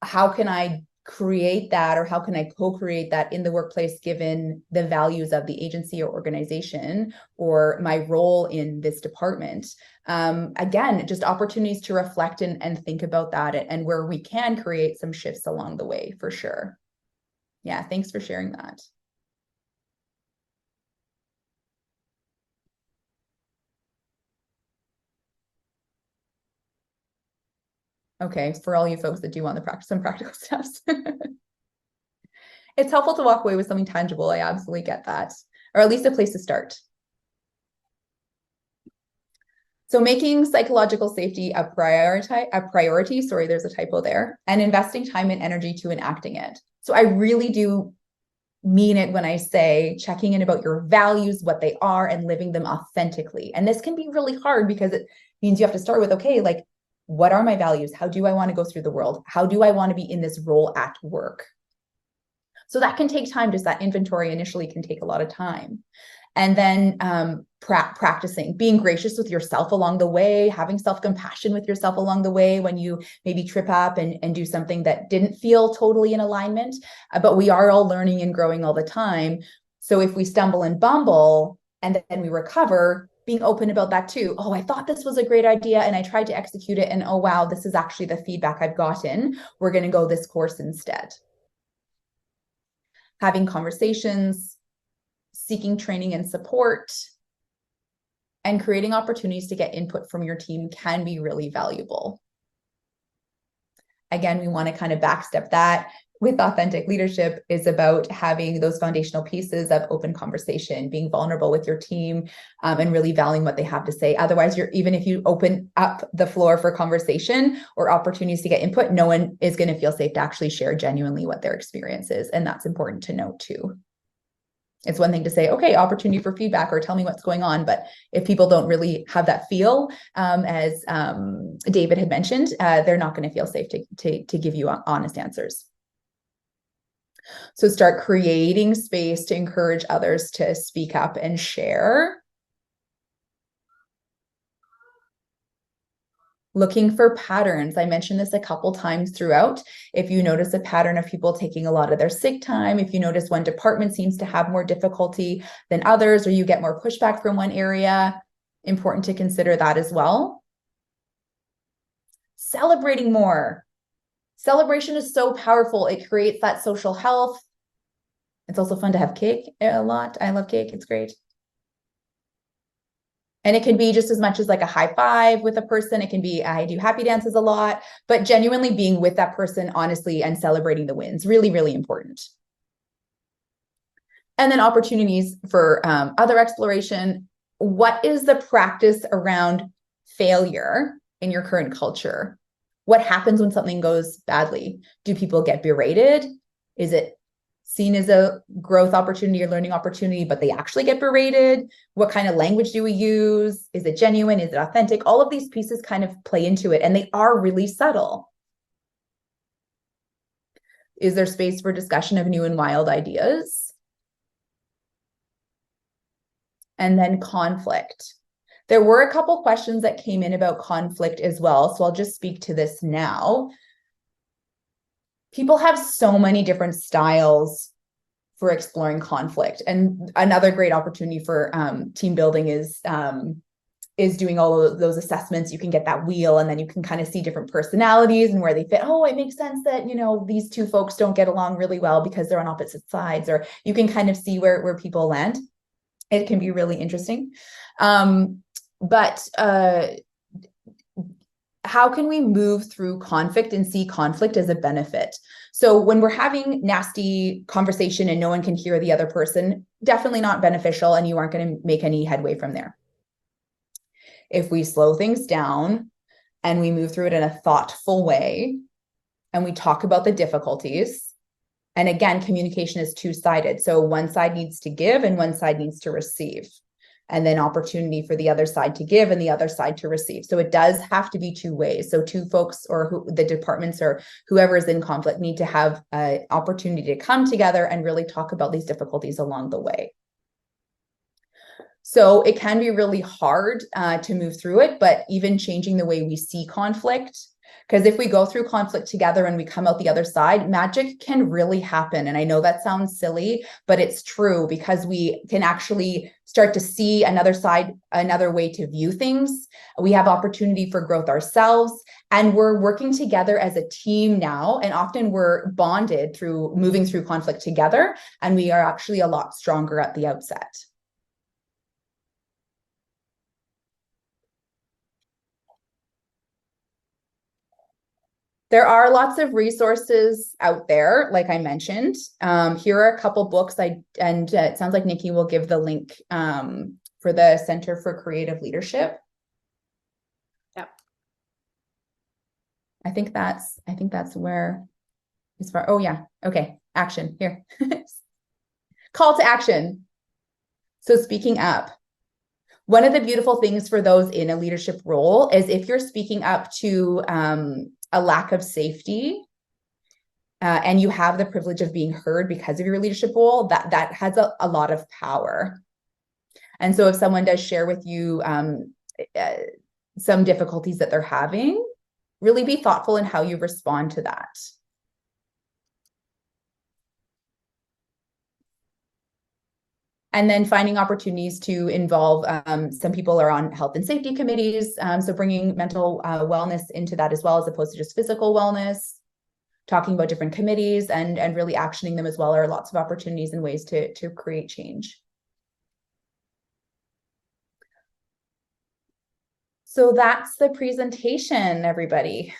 how can I create that, or how can I co-create that in the workplace given the values of the agency or organization or my role in this department? Again, just opportunities to reflect and think about that, and where we can create some shifts along the way, for sure. Yeah, thanks for sharing that. Okay, for all you folks that do want some practical steps. It's helpful to walk away with something tangible. I absolutely get that, or at least a place to start. So making psychological safety a priority, sorry, there's a typo there, and investing time and energy to enacting it. So I really do mean it when I say checking in about your values, what they are, and living them authentically. And this can be really hard because it means you have to start with, okay, like, what are my values? How do I want to go through the world? How do I want to be in this role at work? So that can take time. Just that inventory initially can take a lot of time. And then practicing being gracious with yourself along the way, having self-compassion with yourself along the way when you maybe trip up and do something that didn't feel totally in alignment. But we are all learning and growing all the time. So if we stumble and bumble and then we recover, being open about that too. Oh, I thought this was a great idea and I tried to execute it, and oh wow, this is actually the feedback I've gotten. We're going to go this course instead. Having conversations, seeking training and support, and creating opportunities to get input from your team can be really valuable. Again, we want to kind of backstep that with authentic leadership is about having those foundational pieces of open conversation, being vulnerable with your team, and really valuing what they have to say. Otherwise, even if you open up the floor for conversation or opportunities to get input, no one is going to feel safe to actually share genuinely what their experience is. And that's important to note too. It's one thing to say, okay, opportunity for feedback or tell me what's going on. But if people don't really have that feel, as David had mentioned, they're not going to feel safe to give you honest answers. So start creating space to encourage others to speak up and share. Looking for patterns. I mentioned this a couple times throughout. If you notice a pattern of people taking a lot of their sick time, if you notice one department seems to have more difficulty than others, or you get more pushback from one area, important to consider that as well. Celebrating more. Celebration is so powerful. It creates that social health. It's also fun to have cake a lot. I love cake. It's great. And it can be just as much as like a high five with a person. It can be, I do happy dances a lot, but genuinely being with that person honestly and celebrating the wins, really, really important. And then opportunities for other exploration. What is the practice around failure in your current culture? What happens when something goes badly? Do people get berated? Is it seen as a growth opportunity or learning opportunity, but they actually get berated? What kind of language do we use? Is it genuine? Is it authentic? All of these pieces kind of play into it, and they are really subtle. Is there space for discussion of new and wild ideas? And then conflict. There were a couple questions that came in about conflict as well, so I'll just speak to this now. People have so many different styles for exploring conflict, and another great opportunity for team building is doing all of those assessments. You can get that wheel, and then you can kind of see different personalities and where they fit. Oh, it makes sense that, you know, these two folks don't get along really well because they're on opposite sides, or you can kind of see where people land. It can be really interesting. But how can we move through conflict and see conflict as a benefit? So when we're having nasty conversation and no one can hear the other person, definitely not beneficial, and you aren't going to make any headway from there. If we slow things down and we move through it in a thoughtful way, and we talk about the difficulties, and again, communication is two-sided. So one side needs to give and one side needs to receive. And then opportunity for the other side to give and the other side to receive. So it does have to be two ways. So two folks, or the departments or whoever is in conflict, need to have an opportunity to come together and really talk about these difficulties along the way. So it can be really hard to move through it, but even changing the way we see conflict, because if we go through conflict together and we come out the other side, magic can really happen. And I know that sounds silly, but it's true, because we can actually start to see another side, another way to view things. We have opportunity for growth ourselves, and we're working together as a team now. And often we're bonded through moving through conflict together, and we are actually a lot stronger at the outset. There are lots of resources out there, like I mentioned. Here are a couple books, and it sounds like Nikki will give the link for the Center for Creative Leadership. Yep. I think that's where, as far, oh yeah, okay, action here. Call to action. So speaking up. One of the beautiful things for those in a leadership role is if you're speaking up to a lack of safety, and you have the privilege of being heard because of your leadership role, that has a lot of power. And so if someone does share with you some difficulties that they're having, really be thoughtful in how you respond to that. And then finding opportunities to involve, some people are on health and safety committees, so bringing mental wellness into that as well, as opposed to just physical wellness, talking about different committees and really actioning them as well are lots of opportunities and ways to create change. So that's the presentation, everybody.